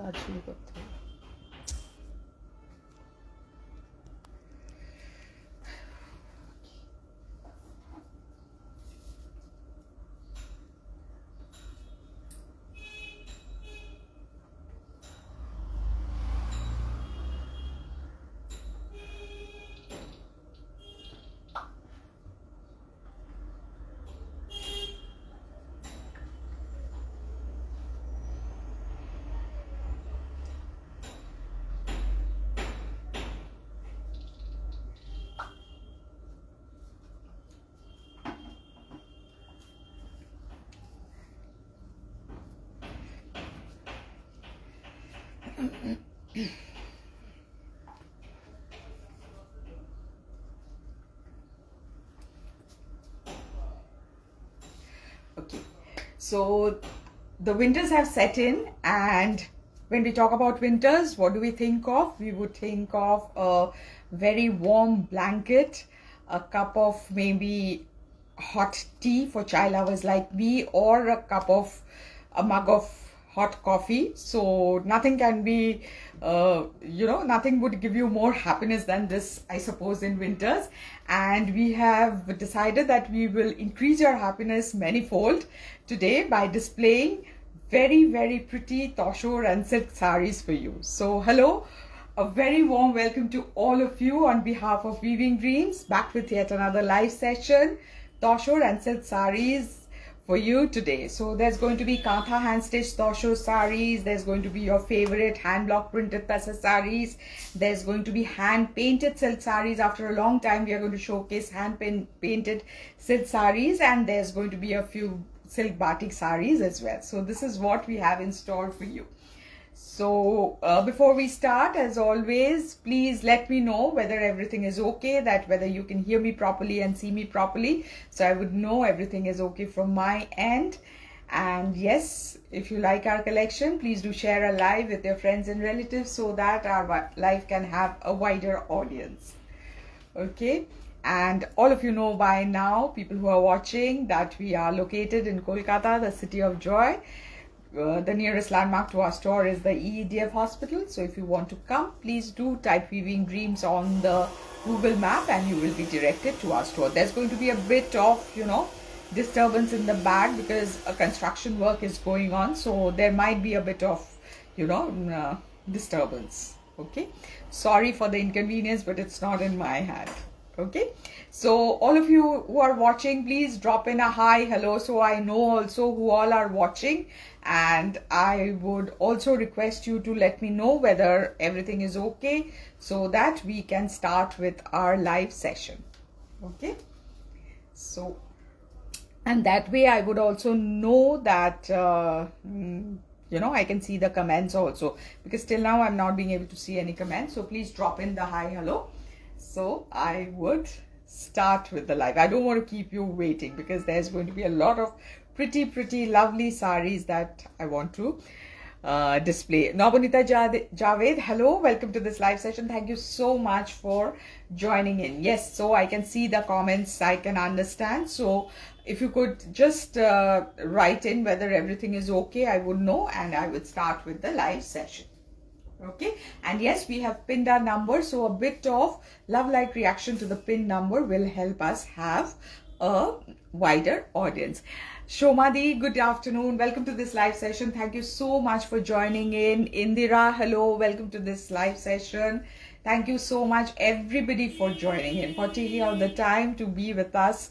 কাজ শুরু করতে হবে। Okay, so the winters have set in, and when we talk about winters, what do we think of? We would think of a very warm blanket, a cup of maybe hot tea for chai lovers like me, or a mug of hot coffee. So nothing can be, nothing would give you more happiness than this, I suppose, in winters. And we have decided that we will increase your happiness manifold today by displaying very, very pretty Tussar and silk sarees for you. So hello, a very warm welcome to all of you on behalf of Weaving Dreams, back with yet another live session, Tussar and silk sarees for you today. So there's going to be Kantha hand stitched Tussar sarees, there's going to be your favorite HandBlock printed Tussar sarees, there's going to be hand painted silk sarees. After a long time we are going to showcase hand painted silk sarees, and there's going to be a few silk batik sarees as well. So this is what we have in store for you. So before we start, as always, please let me know whether everything is okay, that whether you can hear me properly and see me properly, so I would know everything is okay from my end. And yes, if you like our collection, please do share a live with your friends and relatives so that our live can have a wider audience. Okay, and all of you know by now, people who are watching, that we are located in Kolkata, the city of joy. The nearest landmark to our store is the EEDF hospital. So if you want to come, please do type Weaving Dreams on the Google map and you will be directed to our store. There's going to be a bit of, disturbance in the back because a construction work is going on. So there might be a bit of, disturbance. Okay. Sorry for the inconvenience, but it's not in my hand. Okay, so all of you who are watching, please drop in a hi, hello, so I know also who all are watching. And I would also request you to let me know whether everything is okay so that we can start with our live session. Okay, so, and that way I would also know that I can see the comments also, because till now I'm not being able to see any comments. So please drop in the hi, hello. So I would start with the live. I don't want to keep you waiting because there's going to be a lot of pretty lovely sarees that I want to display. Nabonita Javed, hello, welcome to this live session. Thank you so much for joining in. Yes, so I can see the comments, I can understand. So if you could just write in whether everything is okay, I would know, and I would start with the live session. Okay, and yes, we have pinned our number, so a bit of love-like reaction to the pin number will help us have a wider audience. Shomadi, good afternoon, welcome to this live session. Thank you so much for joining in. Indira, hello, welcome to this live session. Thank you so much everybody for joining in, for taking out the time to be with us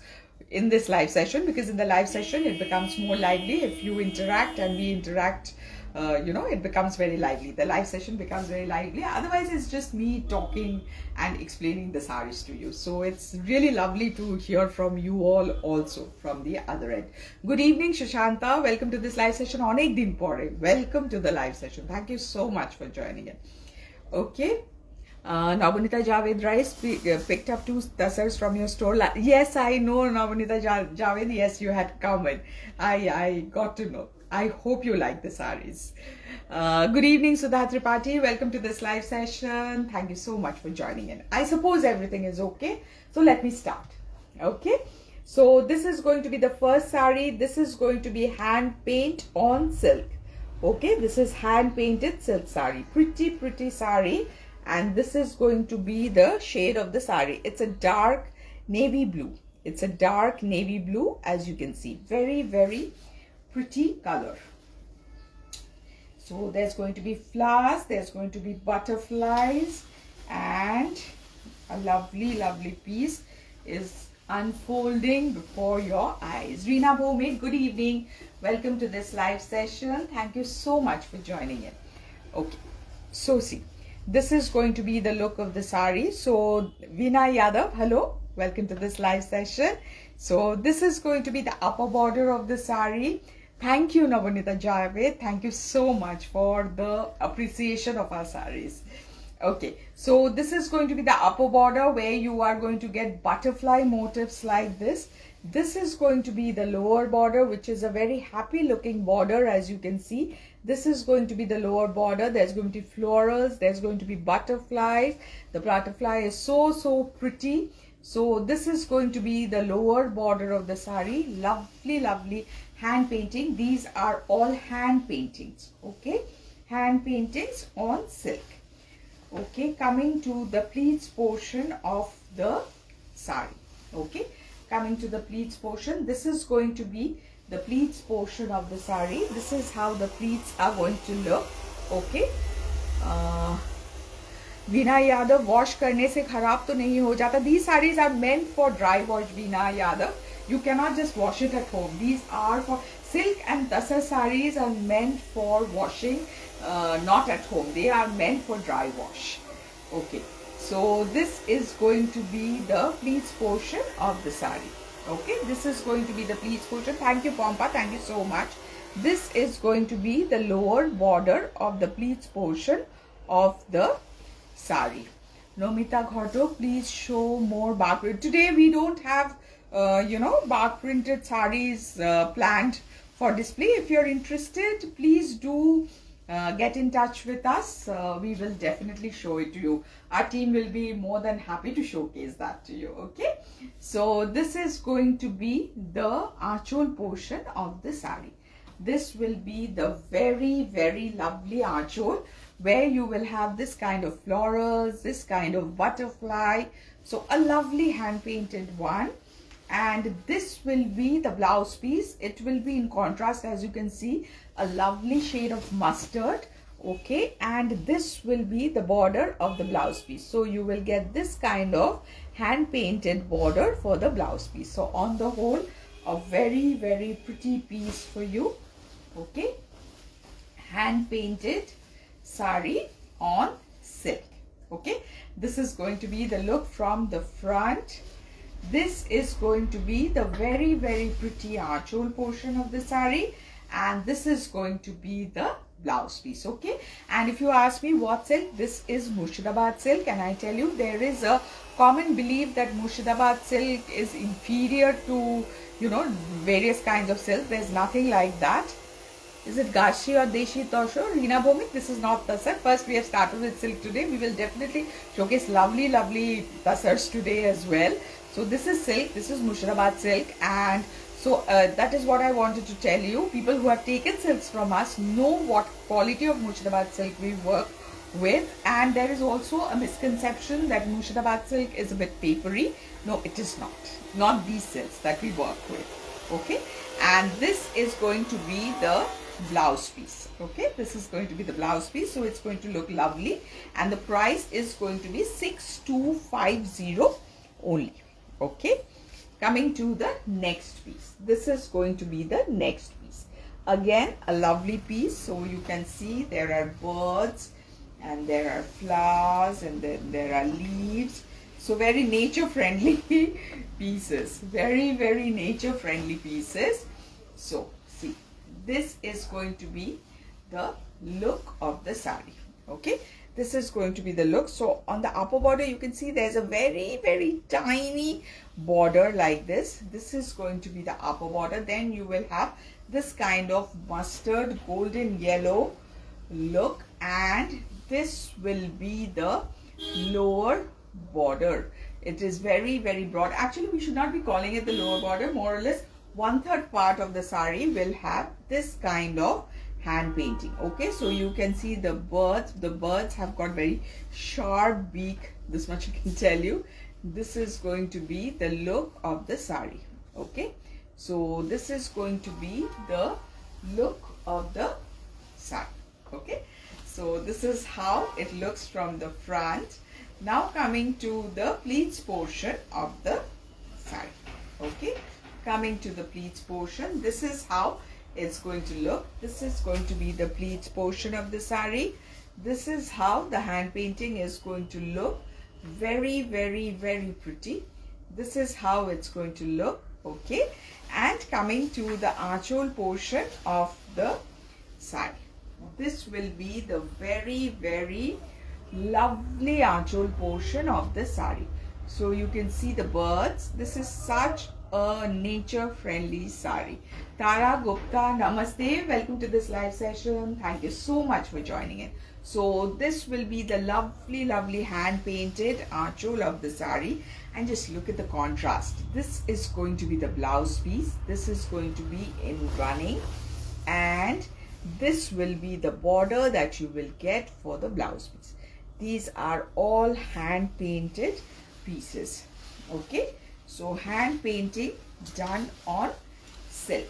in this live session, because in the live session it becomes more lively if you interact and we interact. It becomes very lively. The live session becomes very lively. Otherwise, it's just me talking and explaining the sarees to you. So it's really lovely to hear from you all also from the other end. Good evening, Shushanta. Welcome to this live session. Onek din pore. Welcome to the live session. Thank you so much for joining in. Okay. Nabonita Javed Rice picked up 2 tussars from your store. Yes, I know, Nabonita Javed. Yes, you had come in. I got to know. I hope you like the sarees. Good evening, Sudha Tripathi. Welcome to this live session. Thank you so much for joining in. I suppose everything is okay. So let me start. Okay. So this is going to be the first saree. This is going to be hand paint on silk. Okay, this is hand painted silk sari, pretty sari, and this is going to be the shade of the sari. It's a dark navy blue. It's a dark navy blue, as you can see. Very pretty color. So there's going to be flowers, there's going to be butterflies, and a lovely piece is unfolding before your eyes. Reena Bhomit, good evening. Welcome to this live session. Thank you so much for joining in. Okay, so see, this is going to be the look of the sari. So Veena Yadav, hello, welcome to this live session. So this is going to be the upper border of the sari. Thank you, Navanita Javed. Thank you so much for the appreciation of our saris. Okay, so this is going to be the upper border where you are going to get butterfly motifs like this. This is going to be the lower border, which is a very happy looking border, as you can see. This is going to be the lower border. There's going to be florals, there's going to be butterflies. The butterfly is so pretty. So this is going to be the lower border of the sari. Lovely hand painting. These are all hand paintings, okay? Hand paintings on silk. Okay, coming to the pleats portion of the sari. Okay, coming to the pleats portion, this is going to be the pleats portion of the sari. This is how the pleats are going to look. Okay, Veena Yadav, wash करने से खराब तो नहीं हो जाता. These sarees are meant for dry wash, Veena Yadav. You cannot just wash it at home. These are for silk and Tussar sarees are meant for washing, not at home. They are meant for dry wash. Okay, so this is going to be the pleats portion of the sari. Okay, this is going to be the pleats portion. Thank you, Pompa. Thank you so much. This is going to be the lower border of the pleats portion of the sari. Nomita Ghoto, please show more bark print. Today we don't have bark printed sarees planned for display. If you're interested, please do get in touch with us. We will definitely show it to you. Our team will be more than happy to showcase that to you. Okay, so this is going to be the archol portion of the sari. This will be the very lovely archol, where you will have this kind of florals, this kind of butterfly. So a lovely hand painted one. And this will be the blouse piece. It will be in contrast, as you can see, a lovely shade of mustard. Okay, and this will be the border of the blouse piece. So you will get this kind of hand painted border for the blouse piece. So on the whole, a very pretty piece for you. Okay, hand painted sari on silk. Okay, this is going to be the look from the front. This is going to be the very pretty archol portion of the sari, and this is going to be the blouse piece. Okay, and if you ask me what silk, this is Murshidabad silk, and I tell you, there is a common belief that Murshidabad silk is inferior to various kinds of silk. There's nothing like that. Is it Gashi or Deshi Tosho? Reena Bhomik, this is not Tussar. First, we have started with silk today. We will definitely showcase lovely Tussars today as well. So this is silk, this is Murshidabad silk, and so that is what I wanted to tell you. People who have taken silks from us know what quality of Murshidabad silk we work with, and there is also a misconception that Murshidabad silk is a bit papery. No, it is not. Not these silks that we work with. Okay, and this is going to be the blouse piece. Okay, this is going to be the blouse piece, so it's going to look lovely, and the price is going to be 6250 only. Okay, coming to the next piece. This is going to be the next piece. Again, a lovely piece. So you can see there are birds and there are flowers and then there are leaves. So very nature friendly pieces. Very nature friendly pieces. So see, this is going to be the look of the sari. Okay, this is going to be the look. So on the upper border, you can see there's a very tiny border like this. This is going to be the upper border. Then you will have this kind of mustard golden yellow look, and this will be the lower border. It is very broad. Actually, we should not be calling it the lower border. More or less 1/3 part of the sari will have this kind of hand painting. Okay, so you can see the birds have got very sharp beak, this much I can tell you. This is going to be the look of the sari. Okay, so this is going to be the look of the sari. Okay, so this is how it looks from the front. Now coming to the pleats portion of the sari. Okay, coming to the pleats portion, this is how it's going to look. This is going to be the pleats portion of the sari. This is how the hand painting is going to look. Very, very, very pretty. This is how it's going to look. Okay, and coming to the archol portion of the sari. This will be the very, very lovely archol portion of the sari. So you can see the birds. This is such a nature friendly sari. Tara Gupta, namaste, welcome to this live session. Thank you so much for joining in. So this will be the lovely hand painted archol of the sari, and just look at the contrast. This is going to be the blouse piece. This is going to be in running, and this will be the border that you will get for the blouse piece. These are all hand painted pieces. Okay, so hand painting done on silk.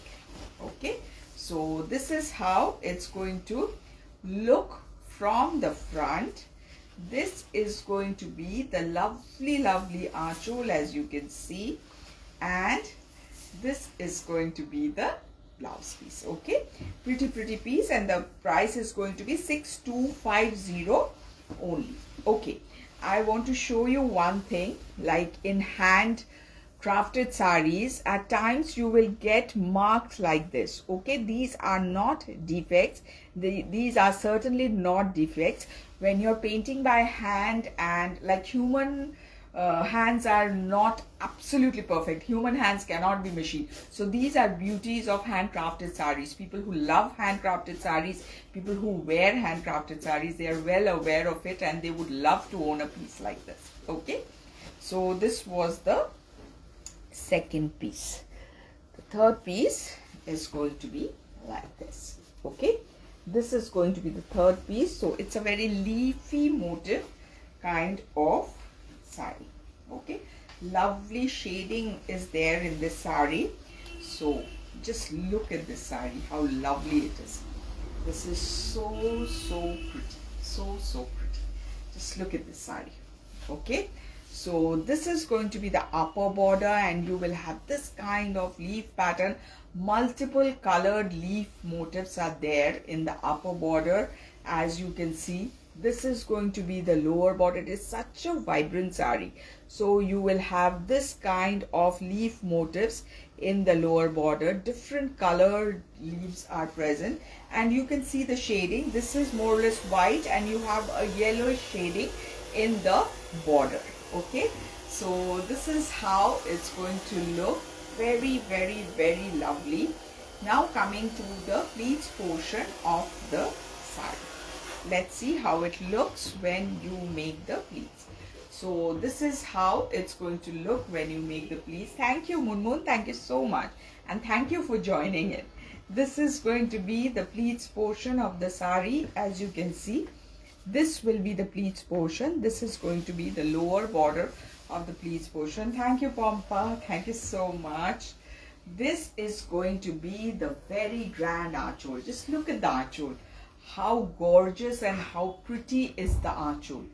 Okay, so this is how it's going to look from the front. This is going to be the lovely archol, as you can see, and this is going to be the blouse piece. Okay, pretty piece, and the price is going to be 6250 only. Okay, I want to show you one thing. Like in hand crafted sarees, at times you will get marks like this. Okay, these are not defects. These are certainly not defects. When you're painting by hand, and like human hands are not absolutely perfect. Human hands cannot be machined. So these are beauties of handcrafted sarees. People who love handcrafted sarees, people who wear handcrafted sarees, they are well aware of it, and they would love to own a piece like this. Okay, so this was the second piece. The third piece is going to be like this. Okay, this is going to be the third piece. So it's a very leafy motif kind of sari. Okay, lovely shading is there in this sari. So just look at this sari, how lovely it is. This is so pretty, so pretty. Just look at this sari. Okay, so this is going to be the upper border, and you will have this kind of leaf pattern. Multiple colored leaf motifs are there in the upper border, as you can see. This is going to be the lower border. It is such a vibrant sari. So you will have this kind of leaf motifs in the lower border. Different colored leaves are present, and you can see the shading. This is more or less white, and you have a yellowish shading in the border. Okay, so this is how it's going to look. Very lovely. Now coming to the pleats portion of the sari. Let's see how it looks when you make the pleats. So this is how it's going to look when you make the pleats. Thank you, Moon. Thank you so much, and thank you for joining in. This is going to be the pleats portion of the sari, as you can see. This will be the pleats portion. This is going to be the lower border of the pleats portion. Thank you, Pompa. Thank you so much. This is going to be the very grand archol. Just look at the archol. How gorgeous and how pretty is the archol.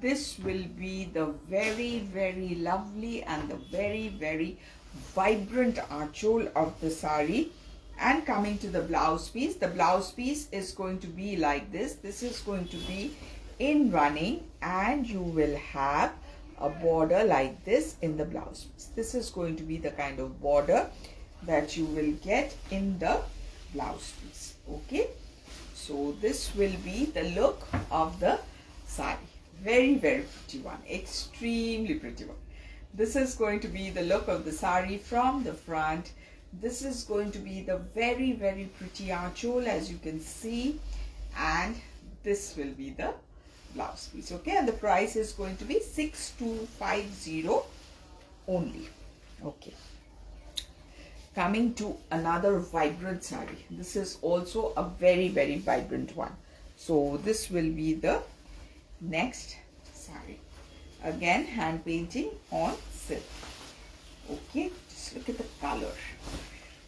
This will be the very lovely and the very vibrant archol of the sari. And coming to the blouse piece, the blouse piece is going to be like this. This is going to be in running, and you will have a border like this in the blouse piece. This is going to be the kind of border that you will get in the blouse piece. Okay, so this will be the look of the sari. Very pretty one, extremely pretty one. This is going to be the look of the sari from the front. This is going to be the very pretty archol, as you can see, and this will be the blouse piece. Okay, and the price is going to be 6250 only. Okay, Coming to another vibrant saree. This is also a very, very vibrant one. So this will be the next saree. Again, hand painting on silk. Okay, just look at the color.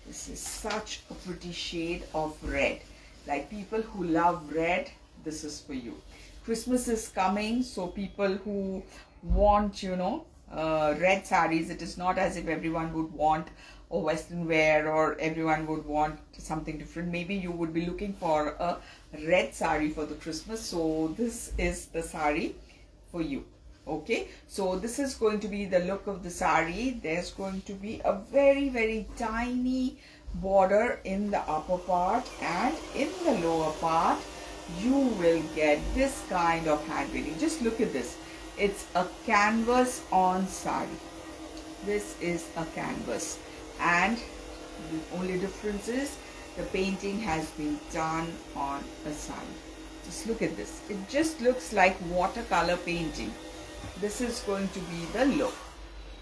This is such a pretty shade of red. Like people who love red, this is for you. Christmas is coming, so people who want, red sarees, it is not as if everyone would want a western wear or everyone would want something different. Maybe you would be looking for a red saree for the Christmas, so this is the saree for you. Okay, so this is going to be the look of the saree. There's going to be a very, very tiny border in the upper part, and in the lower part you will get this kind of hand painting. Just look at this. It's a canvas on saree. This is a canvas, and the only difference is the painting has been done on a saree. Just look at this. It just looks like watercolor painting. This is going to be the look.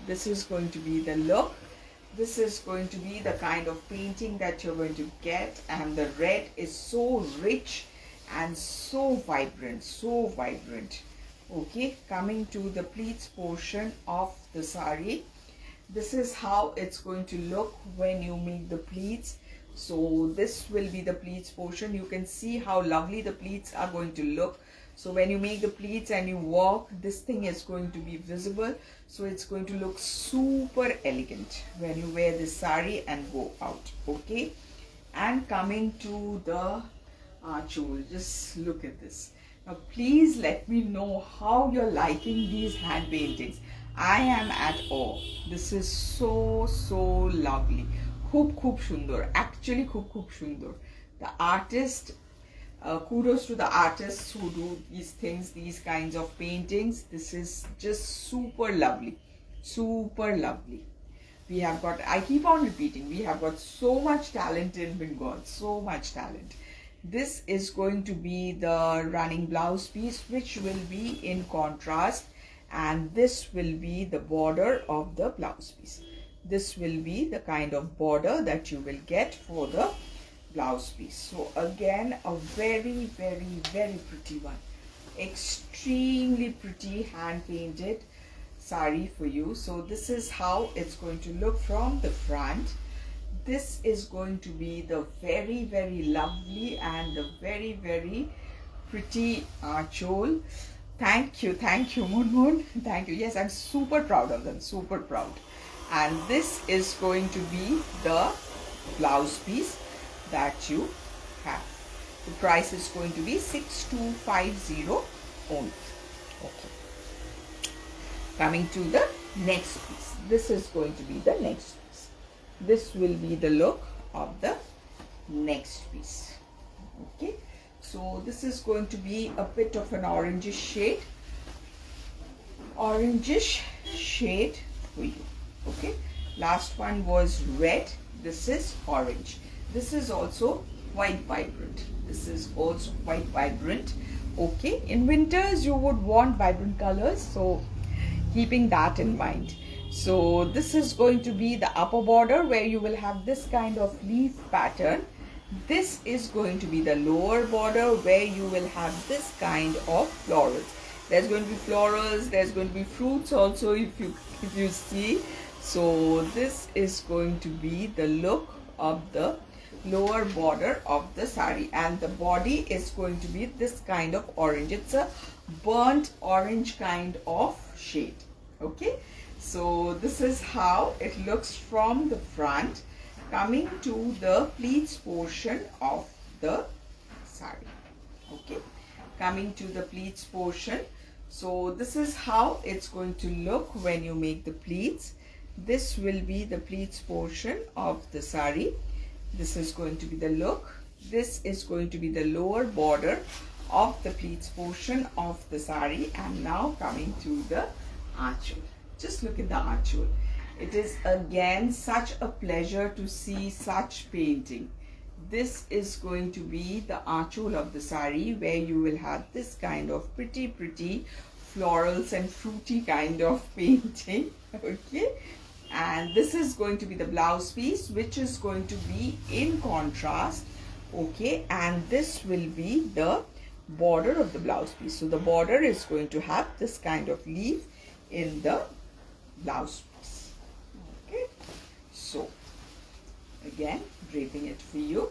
This is going to be the look. This is going to be the kind of painting that you're going to get, and the red is so rich and so vibrant, so vibrant. Okay, coming to the pleats portion of the saree. This is how it's going to look when you make the pleats. So this will be the pleats portion. You can see how lovely the pleats are going to look. So when you make the pleats and you walk, this thing is going to be visible. So it's going to look super elegant when you wear this saree and go out. Okay. And coming to the archole, just look at this. Now please let me know how you're liking these hand paintings. I am at awe. This is so, so lovely. Khub sundar. Actually khub sundar. The artist, kudos to the artists who do these things, these kinds of paintings. This is just super lovely. Super lovely. We have got, I keep on repeating, we have got so much talent in Bengal. So much talent. This is going to be the running blouse piece, which will be in contrast. And this will be the border of the blouse piece. This will be the kind of border that you will get for the blouse piece. So again, a very, very, very pretty one. Extremely pretty hand painted saree for you. So this is how it's going to look from the front. This is going to be the very, very lovely and the very, very pretty archole. Thank you, Moon. Thank you. Yes, I'm super proud of them, super proud. And this is going to be the blouse piece that you have. The price is going to be 6250 only. Okay. Coming to the next piece. This is going to be the next piece. This will be the look of the next piece. Okay. So this is going to be a bit of an orangish shade. Orangish shade for you. Okay. Last one was red. This is orange. This is also quite vibrant. This is also quite vibrant. Okay. In winters you would want vibrant colors. So keeping that in mind. So this is going to be the upper border where you will have this kind of leaf pattern. This is going to be the lower border where you will have this kind of florals. There's going to be florals, there's going to be fruits also if you see. So this is going to be the look of the lower border of the saree, and the body is going to be this kind of orange. It's a burnt orange kind of shade. Okay, so this is how it looks from the front. Coming to the pleats portion of the saree. Okay, coming to the pleats portion. So this is how it's going to look when you make the pleats. This will be the pleats portion of the saree. This is going to be the look. This is going to be the lower border of the pleats portion of the saree. And now coming to the archole. Just look at the archole. It is again such a pleasure to see such painting. This is going to be the archole of the saree where you will have this kind of pretty florals and fruity kind of painting. Okay, And this is going to be the blouse piece, which is going to be in contrast. Okay, and this will be the border of the blouse piece. So the border is going to have this kind of leaf in the blouse piece. Okay, so again draping it for you.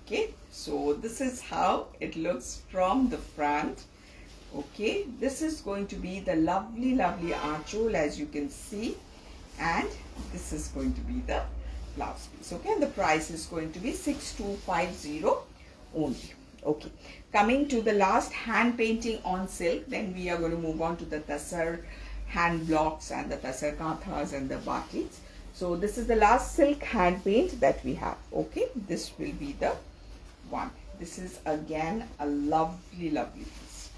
Okay, so this is how it looks from the front. Okay, this is going to be the lovely archole, as you can see, and this is going to be the blouse piece. Okay, and the price is going to be 6250 only. Okay, coming to the last hand painting on silk, then we are going to move on to the Tussar hand blocks and the Tussar Kanthas and the batiks. So this is the last silk hand paint that we have. Okay, this will be the one. This is again a lovely piece.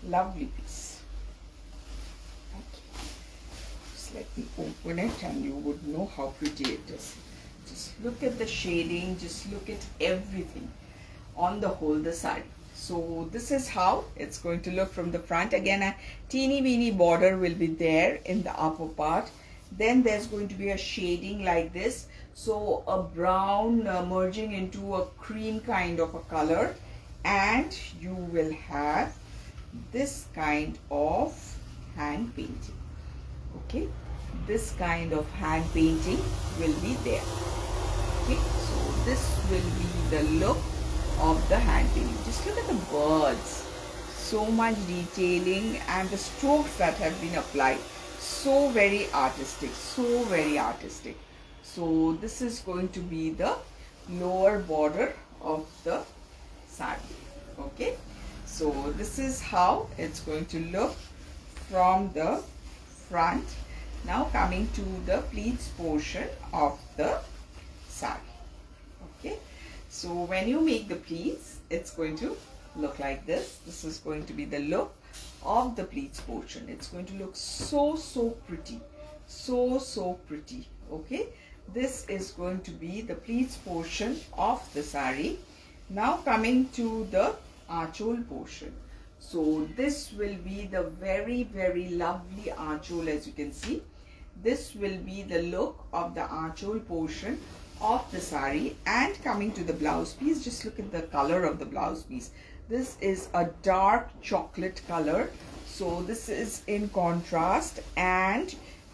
Lovely piece. Okay, just let me open it and you would know how pretty it is. Just look at the shading, just look at everything on the whole, the saree. So this is how it's going to look from the front. Again, a teeny weeny border will be there in the upper part. Then there's going to be a shading like this, so a brown merging into a cream kind of a color, and you will have this kind of hand painting. Okay, this kind of hand painting will be there. Okay, so this will be the look of the hand painting. Just look at the birds, so much detailing, and the strokes that have been applied, so very artistic, so very artistic. So this is going to be the lower border of the saree. Okay, so this is how it's going to look from the front. Now coming to the pleats portion of the saree. Okay, so when you make the pleats, it's going to look like this. This is going to be the look of the pleats portion. It's going to look so pretty, so pretty. Okay, this is going to be the pleats portion of the saree. Now coming to the archole portion. So this will be the very lovely archole, as you can see. This will be the look of the archole portion of the saree. And coming to the blouse piece, just look at the color of the blouse piece. This is a dark chocolate color, so this is in contrast, and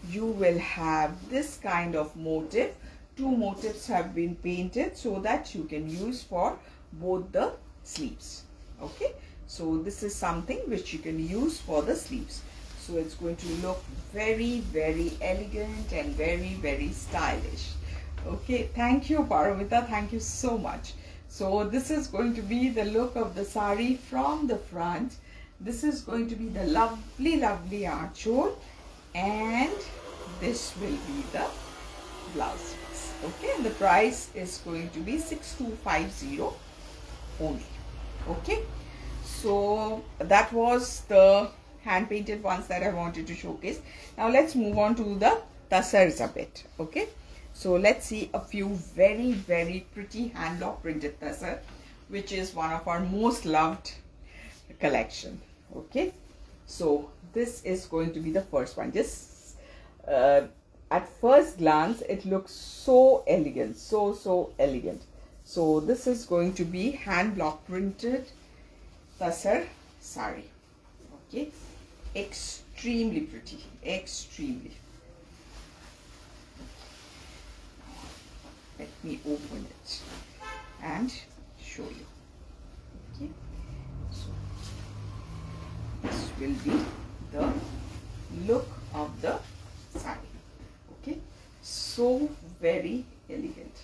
you will have this kind of motif. Two motifs have been painted so that you can use for both the sleeves. Okay, so this is something which you can use for the sleeves. So it's going to look very elegant and very stylish. Okay, thank you Paramita, thank you so much. So this is going to be the look of the saree from the front. This is going to be the lovely archole, and this will be the blouse piece. Okay, and the price is going to be 6250 only. Okay, so that was the hand painted ones that I wanted to showcase. Now let's move on to the tussars a bit. Okay, so let's see a few very pretty hand block printed tussar, which is one of our most loved collection. Okay, so this is going to be the first one. Just at first glance it looks so elegant, so elegant. So this is going to be hand block printed tussar saree. Okay, extremely pretty, extremely. Let me open it and show you. Okay, so this will be the look of the saree. Okay, so very elegant,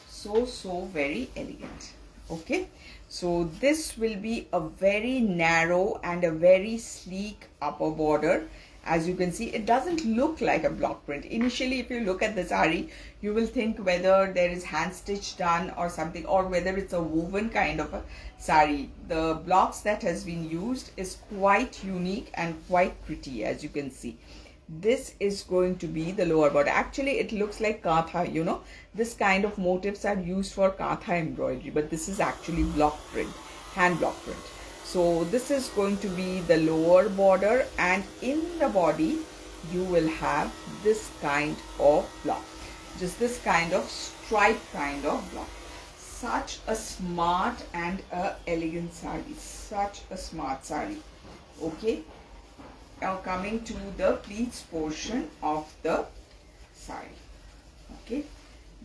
so very elegant. Okay, so this will be a very narrow and a very sleek upper border. As you can see, it doesn't look like a block print. Initially, if you look at the saree, you will think whether there is hand stitch done or something, or whether it's a woven kind of a saree. The blocks that has been used is quite unique and quite pretty, as you can see. This is going to be the lower border. Actually, it looks like Kantha, you know. This kind of motifs are used for Kantha embroidery, but this is actually block print, hand block print. So this is going to be the lower border, and in the body you will have this kind of block, just this kind of stripe kind of block. Such a smart and elegant saree, such a smart saree. Okay, now coming to the pleats portion of the saree. Okay,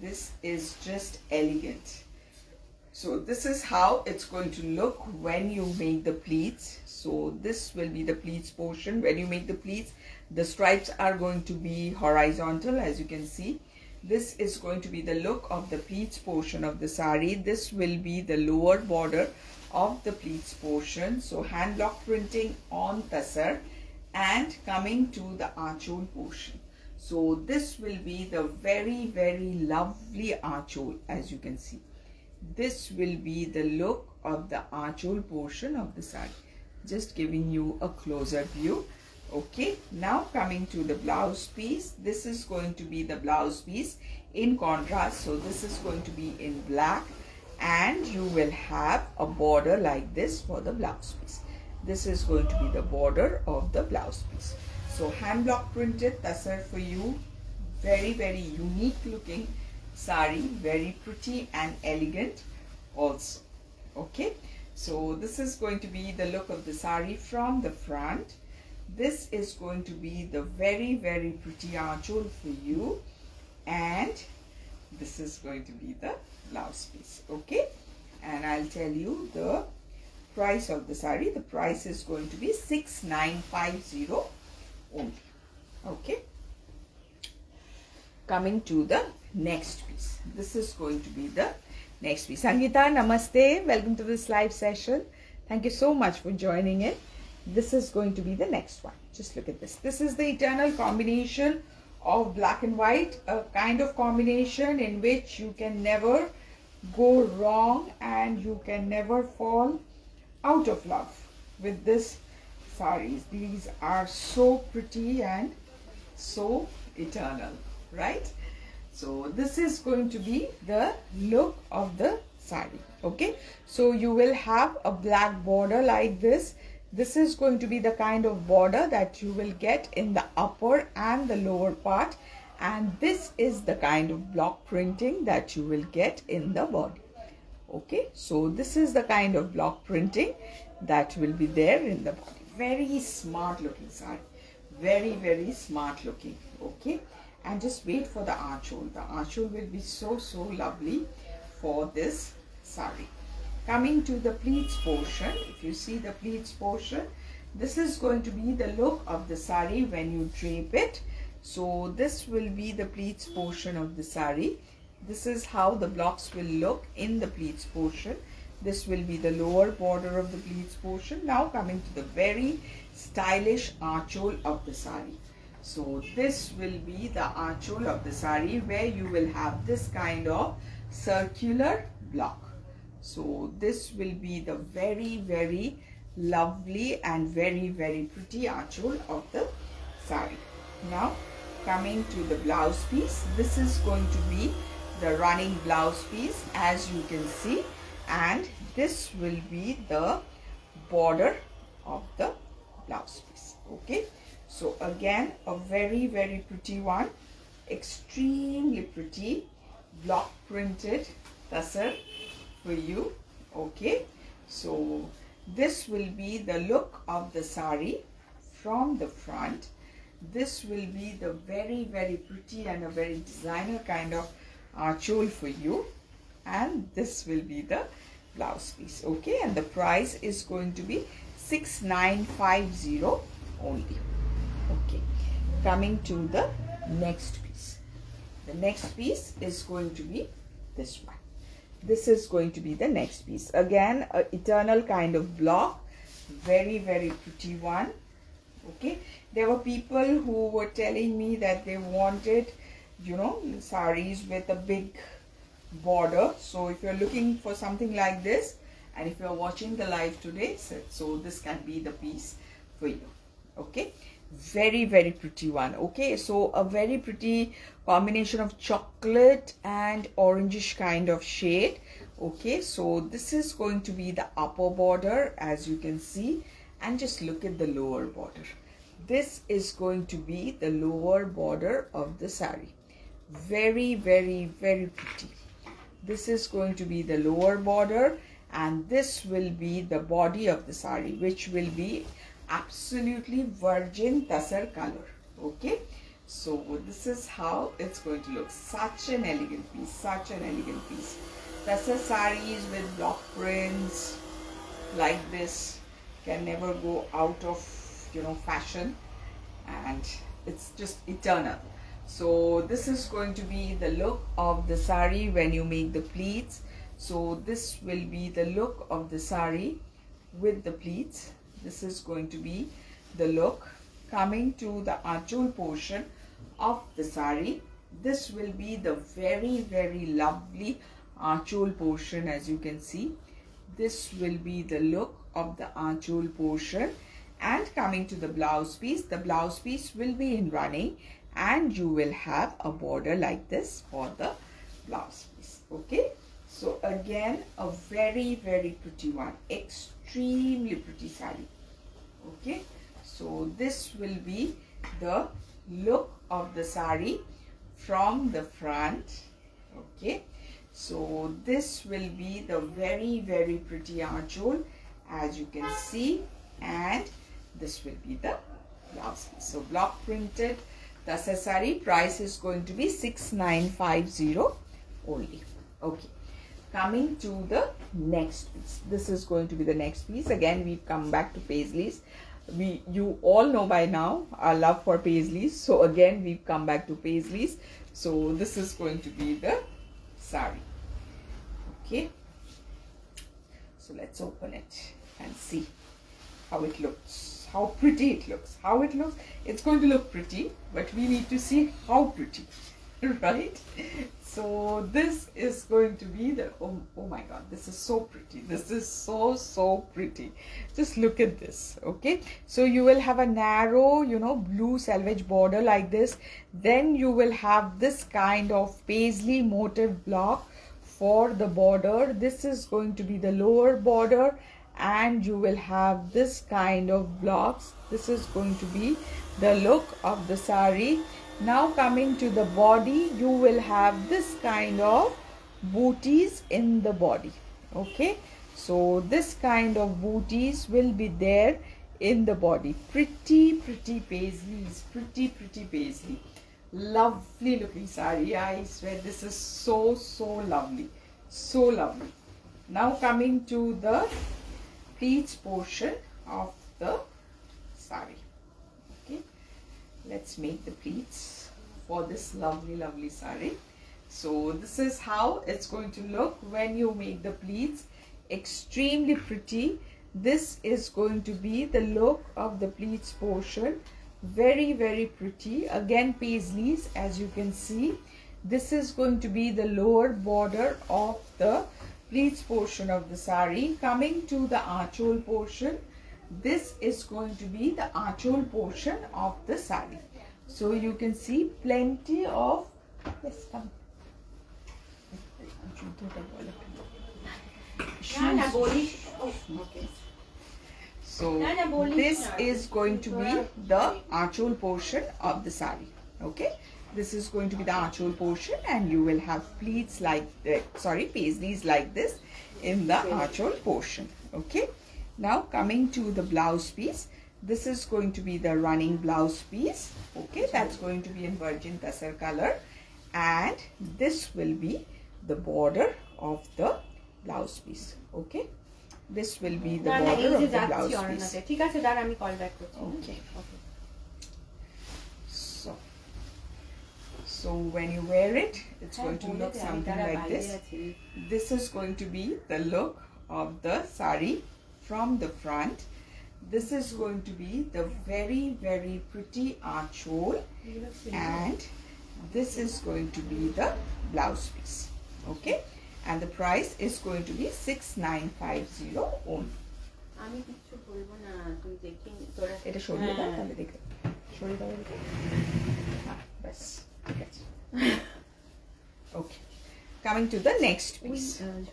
this is just elegant. So this is how it's going to look when you make the pleats. So this will be the pleats portion. When you make the pleats, the stripes are going to be horizontal, as you can see. This is going to be the look of the pleats portion of the saree. This will be the lower border of the pleats portion. So hand block printing on Tussar, and coming to the archhole portion. So this will be the very, very lovely archhole, as you can see. This will be the look of the archhole portion of the saree. Just giving you a closer view. Okay, now coming to the blouse piece. This is going to be the blouse piece in contrast. So this is going to be in black, and you will have a border like this for the blouse piece. This is going to be the border of the blouse piece. So hand block printed Tussar for you. Very, very unique looking saree, very pretty and elegant also. Okay, so this is going to be the look of the saree from the front. This is going to be the very, very pretty archhole for you, and this is going to be the blouse piece. Okay, and I'll tell you the price of the saree. The price is going to be 6950 only. Okay, coming to the next piece. This is going to be the next piece. Sangeeta, namaste. Welcome to this live session. Thank you so much for joining in. This is going to be the next one. Just look at this. This is the eternal combination of black and white, a kind of combination in which you can never go wrong and you can never fall out of love with this sarees. These are so pretty and so eternal, right? So this is going to be the look of the saree. Okay, so you will have a black border like this. This is going to be the kind of border that you will get in the upper and the lower part, and this is the kind of block printing that you will get in the body. Okay, so this is the kind of block printing that will be there in the body. Very smart looking saree, very, very smart looking. Okay, and just wait for the archhole. The archhole will be so, so lovely for this saree. Coming to the pleats portion, if you see the pleats portion, this is going to be the look of the saree when you drape it. So this will be the pleats portion of the saree. This is how the blocks will look in the pleats portion. This will be the lower border of the pleats portion. Now coming to the very stylish archhole of the saree. So this will be the archhole of the saree, where you will have this kind of circular block. So this will be the very, very lovely and very, very pretty archhole of the saree. Now coming to the blouse piece. This is going to be the running blouse piece, as you can see, and this will be the border of the blouse piece. Okay, so again a very, very pretty one, extremely pretty block printed Tussar for you. Okay, so this will be the look of the saree from the front. This will be the very, very pretty and a very designer kind of archhole for you, and this will be the blouse piece. Okay, and the price is going to be 6950 only. Okay, coming to the next piece. The next piece is going to be this one. This is going to be the next piece. Again, a eternal kind of block, very, very pretty one. Okay, there were people who were telling me that they wanted, you know, sarees with a big border. So if you're looking for something like this, and if you're watching the live today, so this can be the piece for you. Okay, very, very pretty one. Okay, so a very pretty combination of chocolate and orangish kind of shade. Okay, so this is going to be the upper border, as you can see, and just look at the lower border. this is going to be the lower border of the sari. Very, very, very pretty. This is going to be the lower border, and this will be the body of the sari, which will be absolutely virgin tussar color. Okay, so this is how it's going to look. Such an elegant piece, such an elegant piece. Tussar sarees with block prints like this can never go out of, you know, fashion, and it's just eternal. So this is going to be the look of the sari when you make the pleats. So this will be the look of the sari with the pleats. This is going to be the look. Coming to the achol portion of the sari, this will be the very, very lovely achol portion. As you can see, this will be the look of the achol portion. And coming to the blouse piece, the blouse piece will be in running, and you will have a border like this for the blouse piece. Okay, so again, a very, very pretty one, extremely pretty sari. Okay, so this will be the look of the sari from the front. Okay, so this will be the very, very pretty achol, as you can see, and this will be the blouse piece. So block printed Tussar sari, price is going to be 6950 only. Okay, coming to the next piece. This is going to be the next piece. Again, we've come back to paisleys. You all know by now our love for paisleys. So again, we've come back to paisleys. So this is going to be the sari. Okay, so let's open it and see how it looks, how pretty it looks. How it looks, it's going to look pretty, but we need to see how pretty, right? So this is going to be the, oh my god, this is so pretty. This is so pretty. Just look at this. Okay, so you will have a narrow, you know, blue selvage border like this. Then you will have this kind of paisley motif block for the border. This is going to be the lower border, and you will have this kind of blocks. This is going to be the look of the sari. Now coming to the body, you will have this kind of booties in the body. Okay, so this kind of booties will be there in the body. Pretty paisleys, pretty paisley. Lovely looking sari. I swear this is so lovely, so lovely. Now coming to the pleats portion of the sari. Okay, let's make the pleats for this lovely sari. So this is how it's going to look when you make the pleats. Extremely pretty. This is going to be the look of the pleats portion. Very pretty. Again, paisleys, as you can see. This is going to be the lower border of the pleats portion of the sari. Coming to the achol portion, this is going to be the achol portion of the sari. So you can see plenty of, yes, come. Okay. So this is going to be the achol portion of the sari. Okay, this is going to be the achol portion, and you will have pleats like paisleys like this in the achol portion. Okay, now coming to the blouse piece, this is going to be the running blouse piece. Okay, that's going to be in virgin tussar color, and this will be the border of the blouse piece. Okay, this will be the border of the blouse piece. Okay. So when you wear it, it's going to look something like this. This is going to be the look of the sari from the front. This is going to be the very pretty achol, and this is going to be the blouse piece. Okay, and the price is going to be 6950 only. এটা সরিয়ে দাও তাহলে দেখো সরিয়ে দাও এটা বাস ঠিক আছে okay coming to the next piece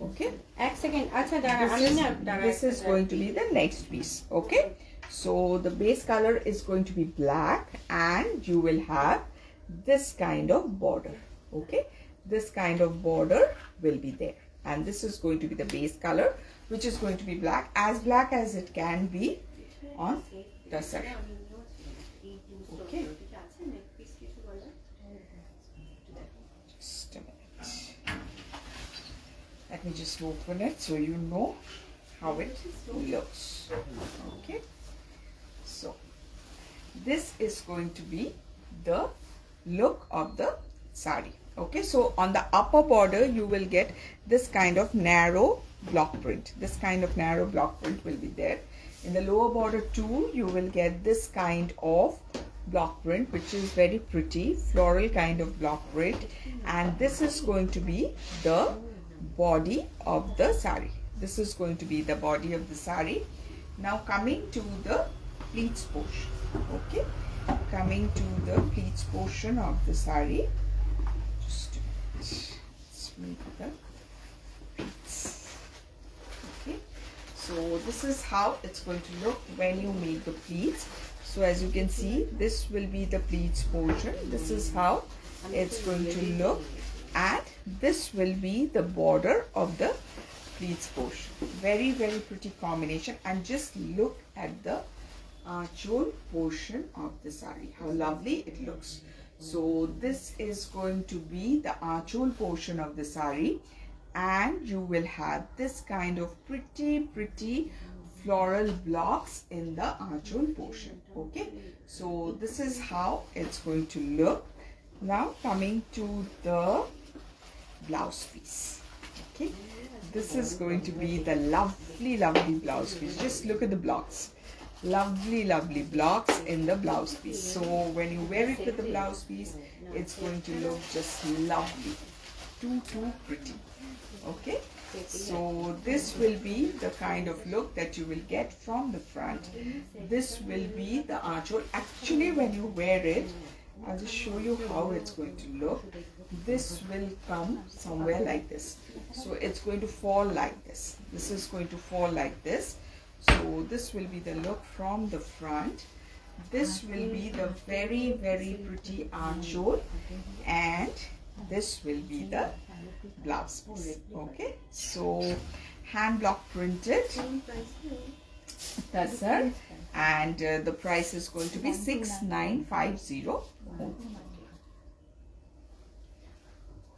okay এক সেকেন্ড আচ্ছা দাঁড়া আমি না this is going to be the next piece okay So the base color is going to be black, and you will have this kind of border. Okay, this kind of border will be there, and this is going to be the base color, which is going to be black as it can be on Tussar. Okay, just a minute. Let me just open it so you know how it looks. Okay, so this is going to be the look of the sari. Okay, so on the upper border you will get this kind of narrow block print. This kind of narrow block print will be there. In the lower border too, you will get this kind of block print, which is very pretty floral kind of block print, and this is going to be the body of the sari. This is going to be the body of the sari. Now coming to the pleats portion. Okay, coming to the pleats portion of the sari. Just let's make the pleats. Okay, so this is how it's going to look when you make the pleats. So as you can see, this will be the pleats portion. This is how it's going to look, and this will be the border of the pleats portion. Very pretty combination, and just look at the archhole portion of the sari, how lovely it looks. So this is going to be the archhole portion of the sari, and you will have this kind of pretty floral blocks in the archhole portion. Okay, so this is how it's going to look. Now coming to the blouse piece. Okay, this is going to be the lovely blouse piece. Just look at the blocks. Lovely blocks in the blouse piece. So when you wear it with the blouse piece, it's going to look just lovely. Too pretty. Okay, so this will be the kind of look that you will get from the front. This will be the archhole. Actually, when you wear it, I'll just show you how it's going to look. This will come somewhere like this. So it's going to fall like this. This is going to fall like this. So this will be the look from the front. This will be the very pretty archhole, and this will be the blouse piece. Okay, so hand block printed Tussar, and the price is going to be 6950.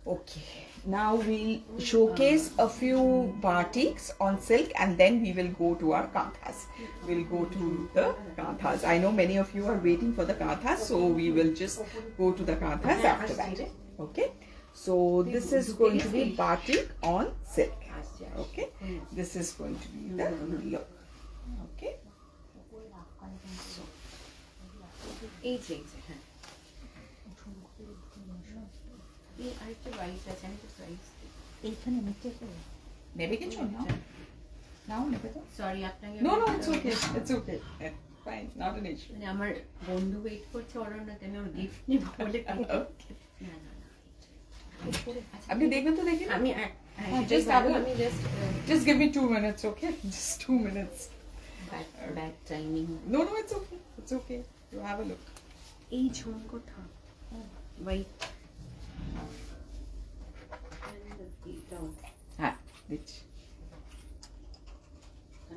Okay, now we'll showcase a few batiks on silk, and then we will go to our kanthas. We'll go to the kanthas. I know many of you are waiting for the kanthas, so we will just go to the kanthas after that. Okay, so this is going to be batik on silk. Okay, this is going to be the look. Okay, so Sorry, no, it's okay. It's okay. Fine, not an issue. আমার বন্ধু wait করছে ওর না তুমি ওর gift নিব বলে আপনি দেখবেন তো দেখেন আমি just give me 2 minutes, okay? Just 2 minutes. Bad timing. No, it's okay. It's okay. You have a look. এই ঝুমকোটা হোয়াইট হ্যাঁ দিচ্ছি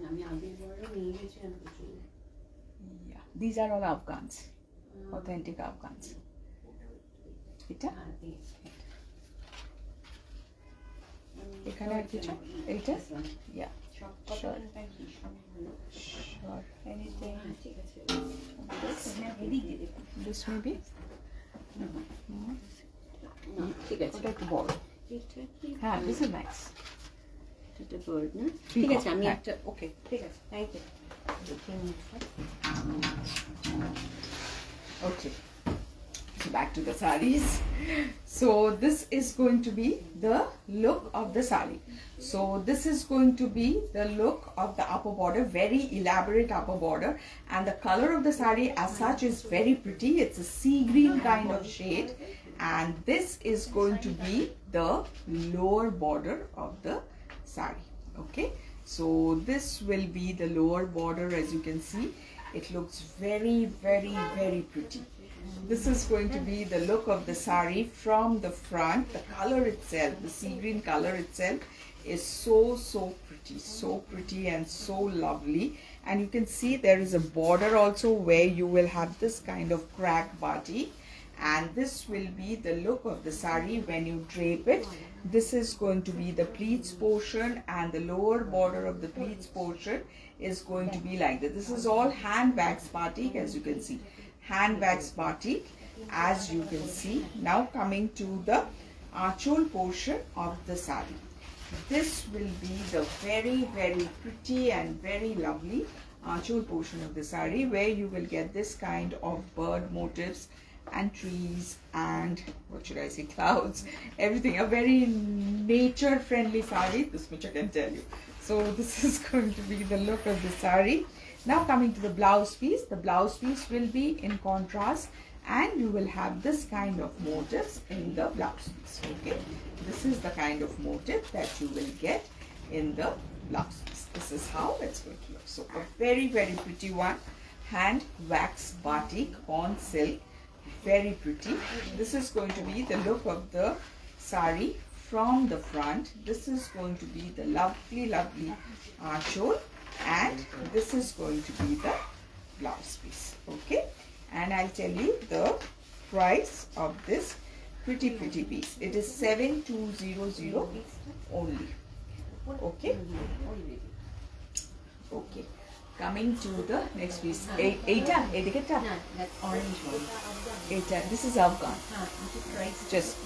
আমি আগের বারও নিয়ে গেছিলাম কিছু Yeah, these are all Afghans, authentic Afghans. এটা এখানে আর কিছু এইটা yeah sure anything this maybe ঠিক আছে ওটা একটু বড় হ্যাঁ this is nice এটা বার্ড না ঠিক আছে আমি একটা ওকে ঠিক আছে thank you Okay, so back to the sarees. So this is going to be the look of the saree. So this is going to be the look of the upper border, very elaborate upper border, and the color of the saree as such is very pretty. It's a sea green kind of shade, and this is going to be the lower border of the saree. Okay, so this will be the lower border, as you can see, It looks very, very, very pretty. This is going to be the look of the sari from the front. The color itself, the sea green color itself is so pretty and so lovely. And you can see there is a border also where you will have this kind of crack batik, and this will be the look of the sari when you drape it. This is going to be the pleats portion, and the lower border of the pleats portion is going to be like that. This is all hand wax batik, as you can see. Hand wax batik, as you can see. Now coming to the achol portion of the sari. This will be the very, very pretty and very lovely achol portion of the sari, where you will get this kind of bird motifs and trees and what should I say, clouds, everything. A very nature friendly sari, this much I can tell you. So this is going to be the look of the sari. Now coming to the blouse piece. The blouse piece will be in contrast, and you will have this kind of motifs in the blouse piece. Okay, this is the kind of motif that you will get in the blouse piece. This is how it's going to look. So a very, very pretty one. Hand wax batik on silk. Very pretty. This is going to be the look of the sari from the front. This is going to be the lovely, lovely achol, and this is going to be the blouse piece. Okay, and I'll tell you the price of this pretty piece. It is 7200 only. Okay. Okay. Coming to the next piece. Eta? That orange one. Eta. This is Afghan. Just.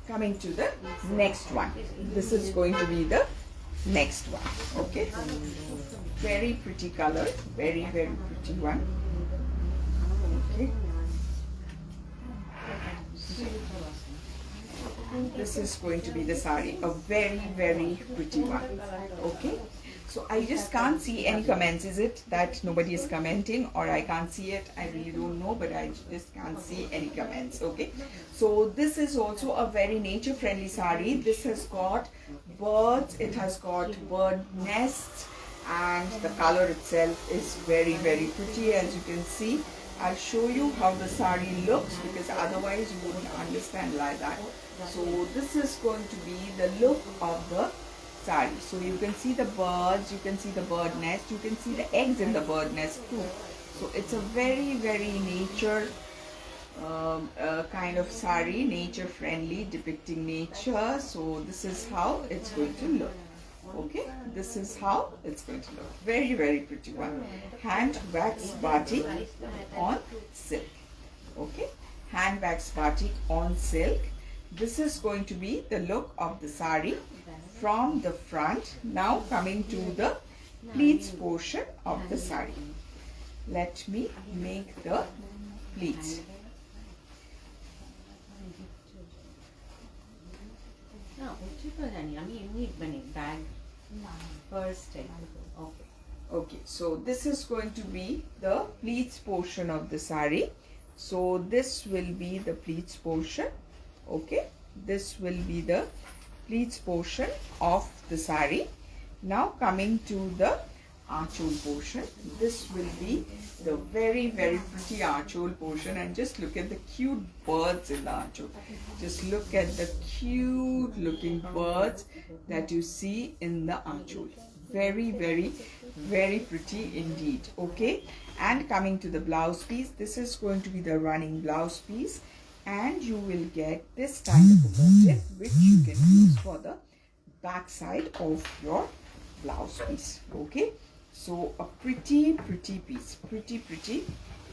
Coming to the next one. This is going to be the next one. Okay, very pretty color, very, very pretty one. Okay, this is going to be the sari, a very, very pretty one. Okay, so I just can't see any comments. Is it that nobody is commenting, or I can't see it? I really don't know, but I just can't see any comments. Okay, so this is also a very nature friendly sari. This has got birds, it has got bird nests, and the color itself is very, very pretty, as you can see. I'll show you how the sari looks, because otherwise you wouldn't understand like that. So this is going to be the look of the sari. So you can see the birds, you can see the bird nest, you can see the eggs in the bird nest too. So it's a very, very nature kind of sari, nature friendly, depicting nature. So this is how it's going to look. Okay, this is how it's going to look. Very, very pretty one. Hand wax batik on silk. Okay, hand wax batik on silk. This is going to be the look of the sari from the front. Now coming to the pleats portion of the sari. Let me make the pleats. Okay, so this is going to be the pleats portion of the sari. So this will be the pleats portion. Okay, this will be the pleats portion of the sari. Now coming to the achol portion. This will be the very, very pretty achol portion, and just look at the cute birds in the achol. Just look at the cute looking birds that you see in the achol. Very, very, very pretty indeed. Okay, and coming to the blouse piece, this is going to be the running blouse piece, and you will get this kind of a motif which you can use for the back side of your blouse piece. Okay, so a pretty piece, pretty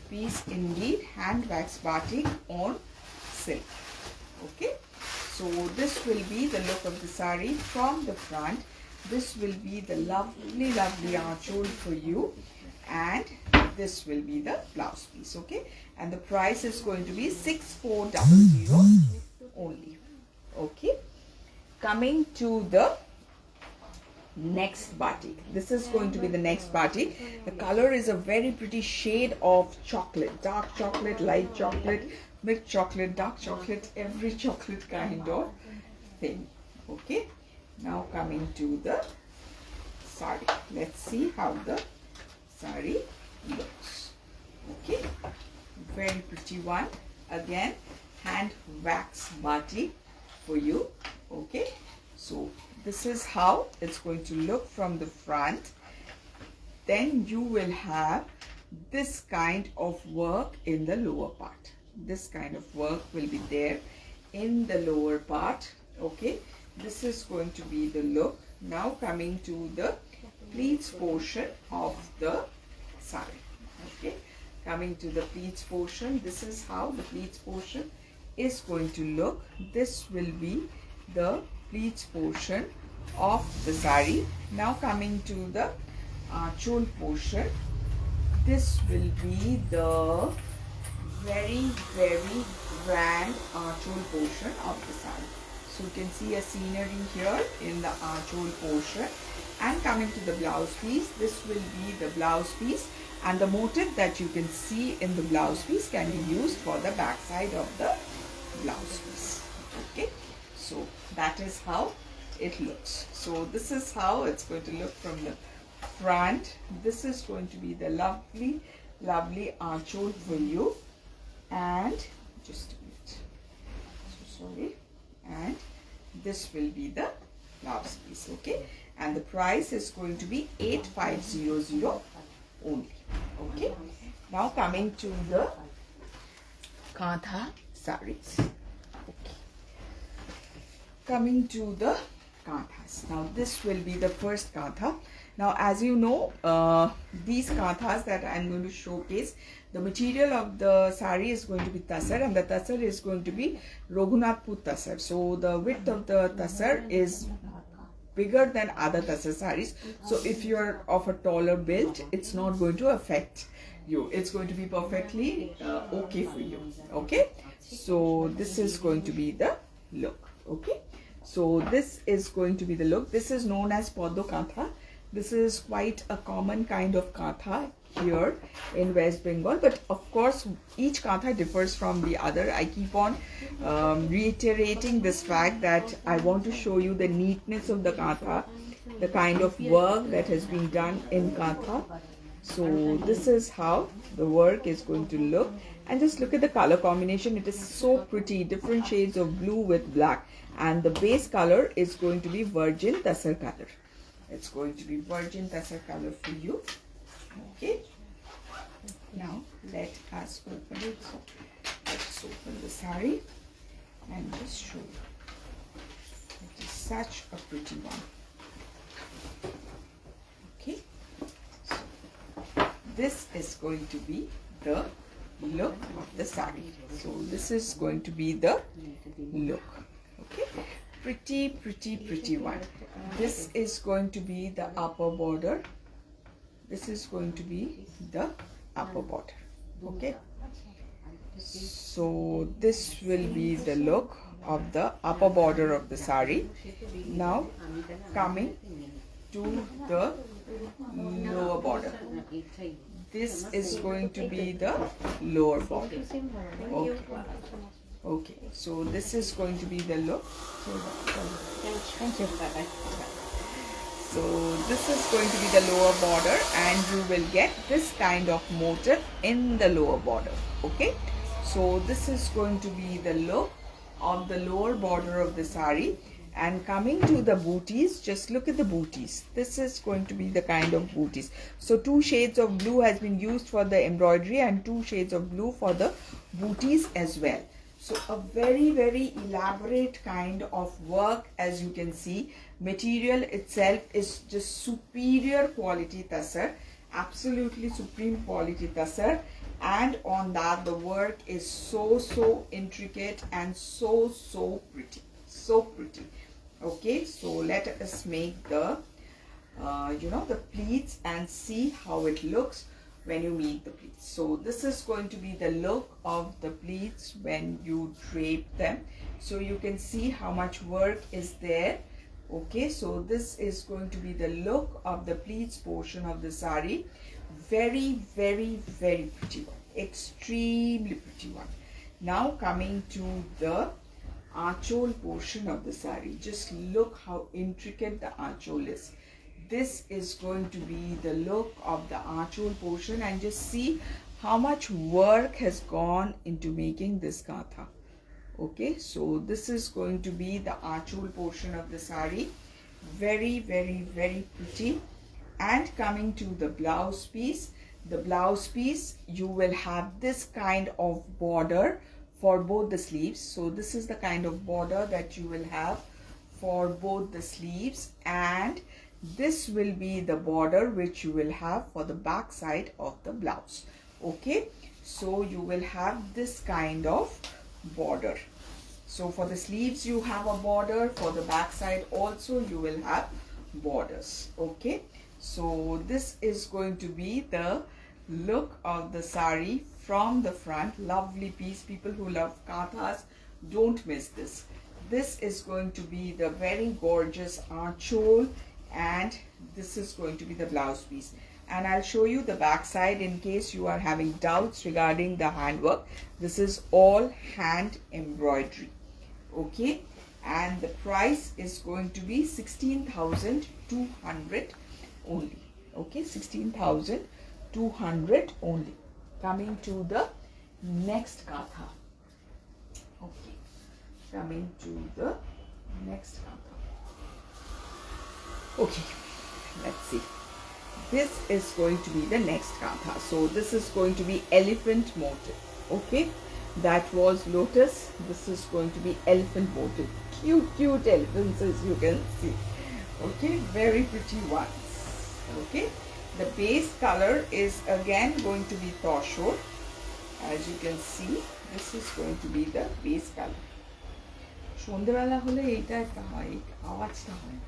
piece indeed. Hand wax batik on silk. Okay, so this will be the look of the sari from the front. This will be the lovely achol for you, and this will be the blouse piece. Okay, and the price is going to be 6400 only. Okay, coming to the next batik. This is going to be the next batik. The color is a very pretty shade of chocolate, dark chocolate, light chocolate, milk chocolate, dark chocolate, every chocolate kind of thing. Okay, now coming to the saree. Let's see how the saree looks. Okay, very pretty one. Again, hand wax batik for you. Okay, so this is how it's going to look from the front. Then you will have this kind of work in the lower part. This kind of work will be there in the lower part. Okay, this is going to be the look. Now coming to the pleats portion of the saree. Okay, coming to the pleats portion, this is how the pleats portion is going to look. This will be the pleats portion of the saree. Now coming to the chol portion, this will be the very grand chol portion of the saree. So you can see a scenery here in the chol portion. And coming to the blouse piece, this will be the blouse piece, and the motif that you can see in the blouse piece can be used for the back side of the blouse piece. Okay, so that is how it looks. So this is how it's going to look from the front. This is going to be the lovely chol for you. And just a minute, so sorry, and this will be the blouse piece. Okay, and the price is going to be 8500 only. Okay, now coming to the Kantha sarees. Okay, coming to the Kanthas. Now this will be the first Kantha. Now as you know, these Kanthas that I am going to showcase, the material of the saree is going to be Tussar, and the Tussar is going to be Raghunathpur Tussar. So the width of the Tussar is bigger than other Tussar sarees. So if you are of a taller build, it's not going to affect you. It's going to be perfectly okay for you. Okay, so this is going to be the look. Okay, so this is going to be the look. This is known as Poddo Kantha. This is quite a common kind of Kantha here in West Bengal, but of course each Kantha differs from the other. I keep on reiterating this fact that I want to show you the neatness of the Kantha, the kind of work that has been done in Kantha. So this is how the work is going to look, and just look at the color combination. It is so pretty, different shades of blue with black, and the base color is going to be virgin Tussar color. It's going to be virgin Tussar color for you. Okay, now let us open it. So let's open the saree and just show you. It is such a pretty one. Okay, so this is going to be the look of the saree. So this is going to be the look. Okay, pretty one. This is going to be the upper border. This is going to be the upper border. Okay, so this will be the look of the upper border of the saree. Now coming to the lower border, this is going to be the lower border. Okay, so this is going to be the look. Thank you. Bye-bye. So this is going to be the lower border, and you will get this kind of motif in the lower border. Okay, so this is going to be the look of the lower border of the saree. And coming to the booties, just look at the booties. This is going to be the kind of booties. So 2 shades of blue has been used for the embroidery, and 2 shades of blue for the booties as well. So a very elaborate kind of work, as you can see. Material itself is just superior quality Tussar, absolutely supreme quality Tussar, and on that the work is so intricate and so pretty, so pretty. Okay, so let us make the the pleats and see how it looks when you meet the pleats. So this is going to be the look of the pleats when you drape them. So you can see how much work is there Okay, so this is going to be the look of the pleats portion of the sari. Very, very, very pretty one. Extremely pretty one. Now coming to the archol portion of the sari. Just look how intricate the archol is. This is going to be the look of the archol portion, and just see how much work has gone into making this kantha. Okay, so this is going to be the archol portion of the sari. Very, very, very pretty. And coming to the blouse piece, the blouse piece, you will have this kind of border for both the sleeves. So this is the kind of border that you will have for both the sleeves, and this will be the border which you will have for the back side of the blouse. Okay, so you will have this kind of border. So for the sleeves you have a border, for the back side also you will have borders. Okay, so this is going to be the look of the sari from the front. Lovely piece. People who love kanthas, don't miss this. This is going to be the very gorgeous archol, and this is going to be the blouse piece. And I'll show you the back side in case you are having doubts regarding the handwork. This is all hand embroidery. Okay, and the price is going to be 16,200 only. Okay, 16,200 only. Coming to the next kantha. Okay, coming to the next kantha. Okay, let's see. This is going to be the next kantha. So this is going to be elephant motif. Okay, that was lotus. This is going to be elephant motif. Cute, cute elephants, as you can see. Okay, very pretty ones. Okay, the base color is again going to be Tussar. As you can see, this is going to be the base color. সন্ধ্যেবেলা হলে এইটা একটা হয়, আওয়াজটা হয় না।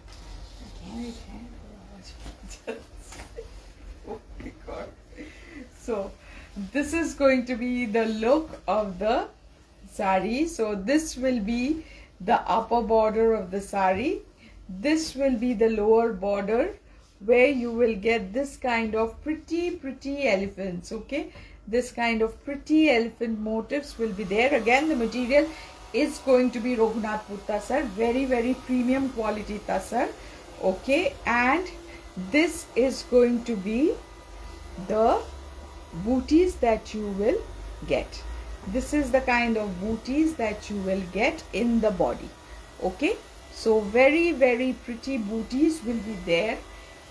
Oh my God. So this is going to be the look of the sari. So this will be the upper border of the sari. This will be the lower border, where you will get this kind of pretty elephants. Okay, this kind of pretty elephant motifs will be there. Again, the material is going to be Raghunathpur Tussar, very premium quality Tussar. Okay, and this is going to be the booties that you will get. This is the kind of booties that you will get in the body. Okay, so very pretty booties will be there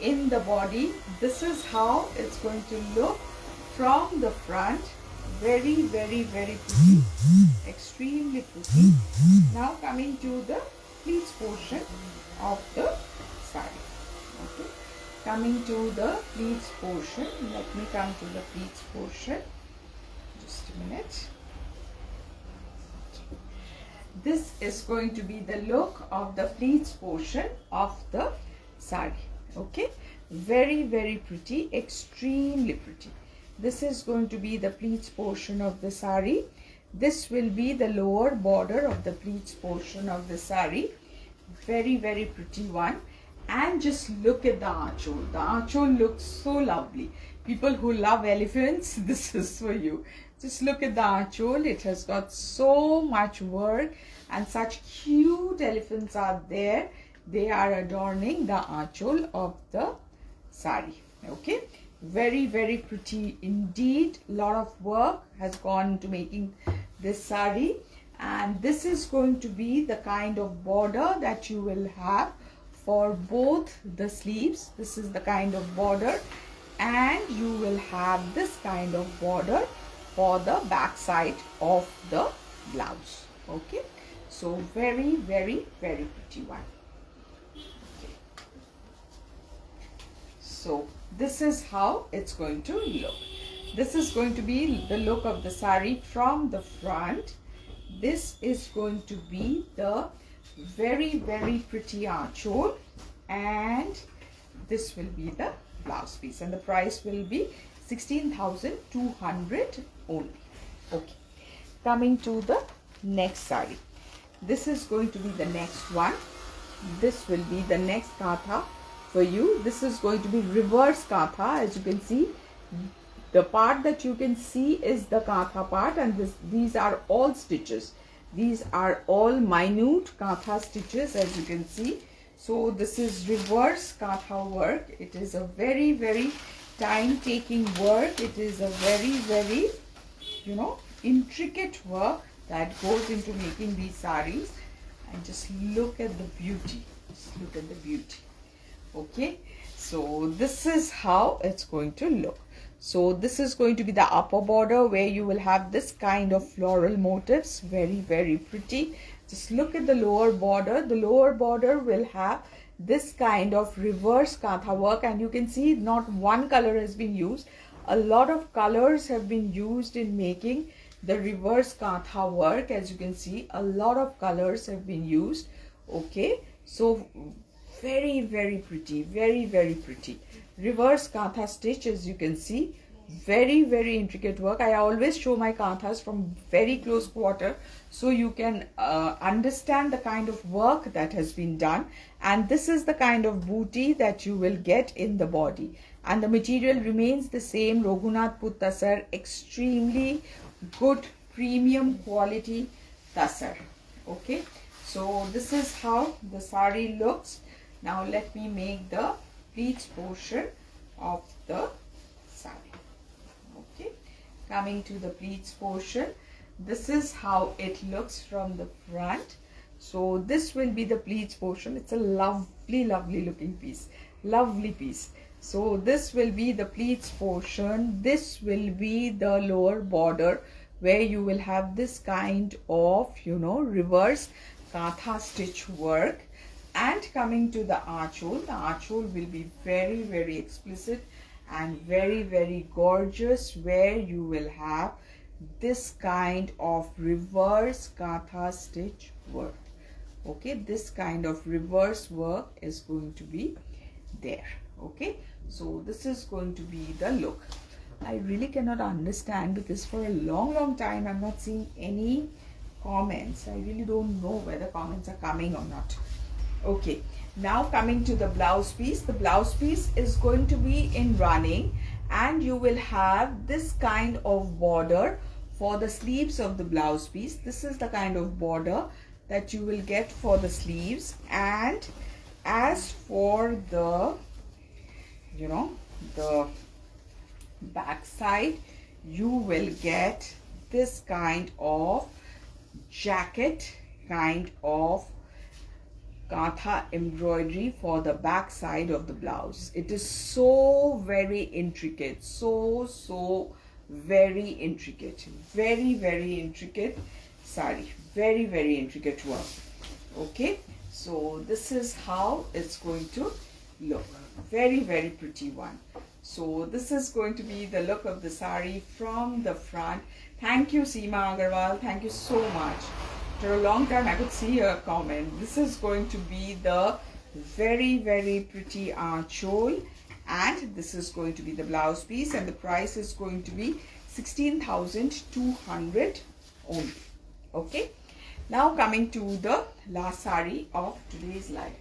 in the body. This is how it's going to look from the front. Very pretty, extremely pretty. Now coming to the pleats portion of the sari. Okay, coming to the pleats portion. Let me come to the pleats portion. Just a minute. This is going to be the look of the pleats portion of the sari. Okay, very pretty, extremely pretty. This is going to be the pleats portion of the sari. This will be the lower border of the pleats portion of the sari. Very pretty one. And just look at the archol. The archol looks so lovely. People who love elephants, this is for you. Just look at the archol. It has got so much work, and such cute elephants are there. They are adorning the archol of the sari. Okay, very pretty indeed. Lot of work has gone into making this sari, and this is going to be the kind of border that you will have for both the sleeves. This is the kind of border, and you will have this kind of border for the back side of the blouse. Okay, so very pretty one. Okay. So this is how it's going to look. This is going to be the look of the sari from the front. This is going to be the very pretty archol, and this will be the blouse piece, and the price will be 16,200 only. Okay, coming to the next sari. This is going to be the next one. this will be the next Kantha for you. This is going to be reverse Kantha. As you can see, the part that you can see is the Kantha part, and these are all stitches. These are all minute Kantha stitches, as you can see. So this is reverse Kantha work. It is a very, very time-taking work. It is a very, very, intricate work that goes into making these sarees. And just look at the beauty. Just look at the beauty. Okay, so this is how it's going to look. So this is going to be the upper border, where you will have this kind of floral motifs. Very, very pretty. Just look at the lower border. The lower border will have this kind of reverse Kantha work, and you can see not one color has been used. A lot of colors have been used in making the reverse Kantha work. As you can see, a lot of colors have been used. Okay, so very, very pretty, very, very pretty reverse Kantha stitch. As you can see, very, very intricate work. I always show my Kanthas from very close quarter, so you can understand the kind of work that has been done. And this is the kind of booty that you will get in the body, and the material remains the same. Raghunathpur Tussar, extremely good premium quality Tussar. Okay, so this is how the saree looks. Now let me make the pleats portion of the saree. Okay, coming to the pleats portion, this is how it looks from the front. So this will be the pleats portion. It's a lovely, lovely looking piece, lovely piece. So this will be the pleats portion. This will be the lower border, where you will have this kind of reverse Kantha stitch work. And coming to the archhole, the archhole will be very, very explicit and very, very gorgeous, where you will have this kind of reverse Kantha stitch work. Okay, this kind of reverse work is going to be there. Okay, so this is going to be the look. I really cannot understand, because for a long time I'm not seeing any comments. I really don't know whether comments are coming or not. Okay, now coming to the blouse piece. The blouse piece is going to be in running, and you will have this kind of border for the sleeves of the blouse piece. This is the kind of border that you will get for the sleeves. And as for the the back side, you will get this kind of jacket kind of Kantha embroidery for the back side of the blouse. It is so very intricate, so very intricate, very, very intricate saree, very, very intricate work. Okay, so this is how it's going to look. Very, very pretty one. So this is going to be the look of the saree from the front. Thank you, Seema Agarwal. Thank you so much. For a long time I could see a comment. This is going to be the very, very pretty archhole, and this is going to be the blouse piece, and the price is going to be 16,200 only. Okay, now coming to the last saree of today's live.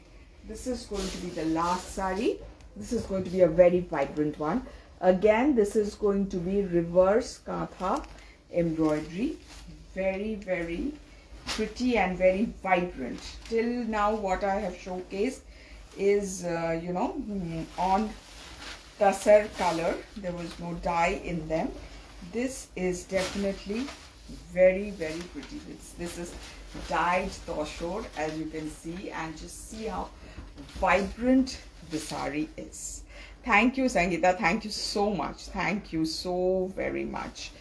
This is going to be the last saree. This is going to be a very vibrant one. Again, this is going to be reverse Kantha embroidery. Very, very pretty and very vibrant. Till now what I have showcased is on Tussar color. There was no dye in them. This is definitely very, very pretty. This is dyed Tussar, as you can see, and just see how vibrant the saree is. Thank you, Sangeeta. Thank you so much. Thank you so very much.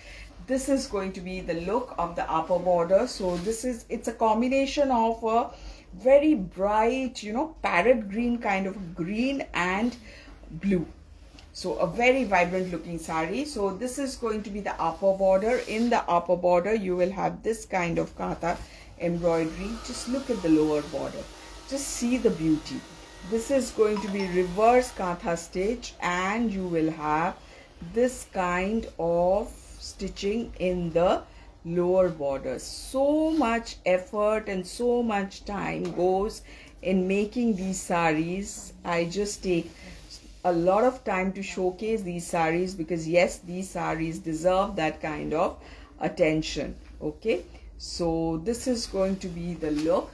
This is going to be the look of the upper border. So it's a combination of a very bright, parrot green kind of green and blue. So a very vibrant looking saree. So this is going to be the upper border. In the upper border, you will have this kind of Kantha embroidery. Just look at the lower border. Just see the beauty. This is going to be reverse Kantha stitch, and you will have this kind of stitching in the lower border. So much effort and so much time goes in making these sarees. I just take a lot of time to showcase these sarees because yes, these sarees deserve that kind of attention. Okay, so this is going to be the look.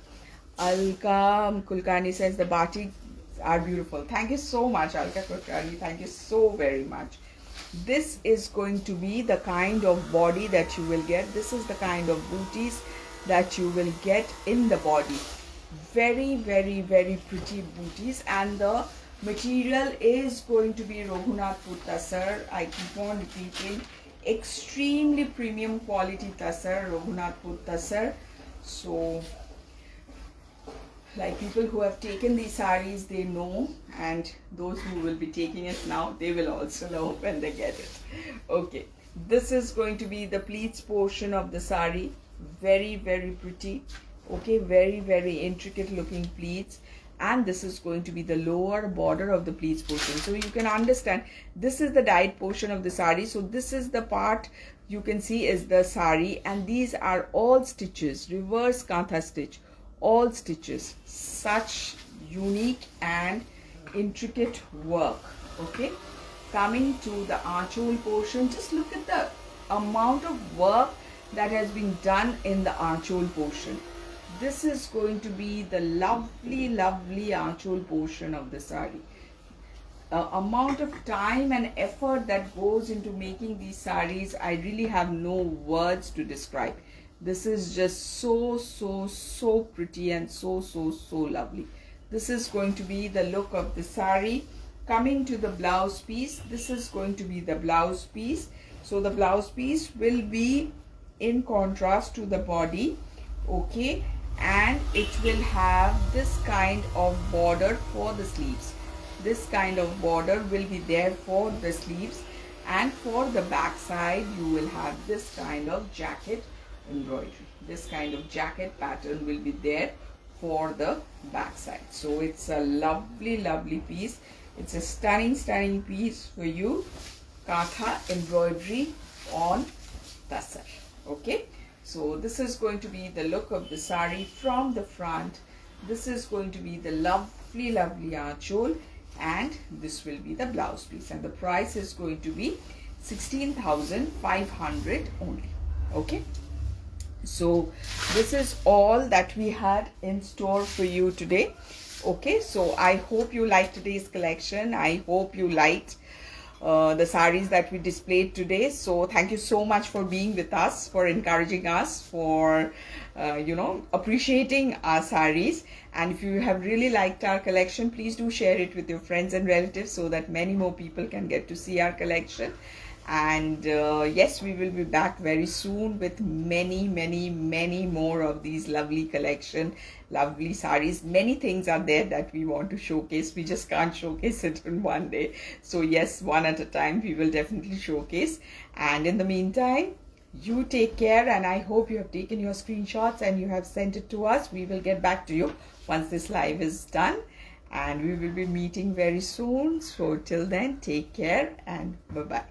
Alka Kulkarni says the batik are beautiful. Thank you so much, Alka Kulkarni. Thank you so very much. This is going to be the kind of body that you will get. This is the kind of booties that you will get in the body. Very, very, very pretty booties, and the material is going to be Raghunathpur Tussar. I keep on repeating, extremely premium quality Tussar, Raghunathpur Tussar. So like people who have taken these sarees, they know, and those who will be taking it now, they will also know when they get it. Okay, this is going to be the pleats portion of the saree. Very, very pretty. Okay, very, very intricate looking pleats, and this is going to be the lower border of the pleats portion. So you can understand, this is the dyed portion of the saree. So this is the part you can see is the saree, and these are all stitches, reverse Kantha stitch, all stitches. Such unique and intricate work. Okay, coming to the archhole portion, just look at the amount of work that has been done in the archhole portion. This is going to be the lovely, lovely archhole portion of the saree. Amount of time and effort that goes into making these sarees, I really have no words to describe. This is just so pretty and so lovely. This is going to be the look of the saree. Coming to the blouse piece, this is going to be the blouse piece. So the blouse piece will be in contrast to the body. Okay, and it will have this kind of border for the sleeves. This kind of border will be there for the sleeves, and for the back side you will have this kind of jacket embroidery. This kind of jacket pattern will be there for the back side. So it's a lovely, lovely piece. It's a stunning piece for you. Kantha embroidery on Tussar. Okay, so this is going to be the look of the saree from the front. This is going to be the lovely archhole, and this will be the blouse piece, and the price is going to be 16,500 only. Okay, so this is all that we had in store for you today. Okay, so I hope you liked today's collection. I hope you liked the sarees that we displayed today. So thank you so much for being with us, for encouraging us, for appreciating our sarees. And if you have really liked our collection, please do share it with your friends and relatives so that many more people can get to see our collection. And yes, we will be back very soon with many more of these lovely collection, lovely sarees. Many things are there that we want to showcase. We just can't showcase it in one day. So yes, one at a time we will definitely showcase. And in the meantime, you take care, and I hope you have taken your screenshots and you have sent it to us. We will get back to you once this live is done, and we will be meeting very soon. So till then, take care and bye-bye.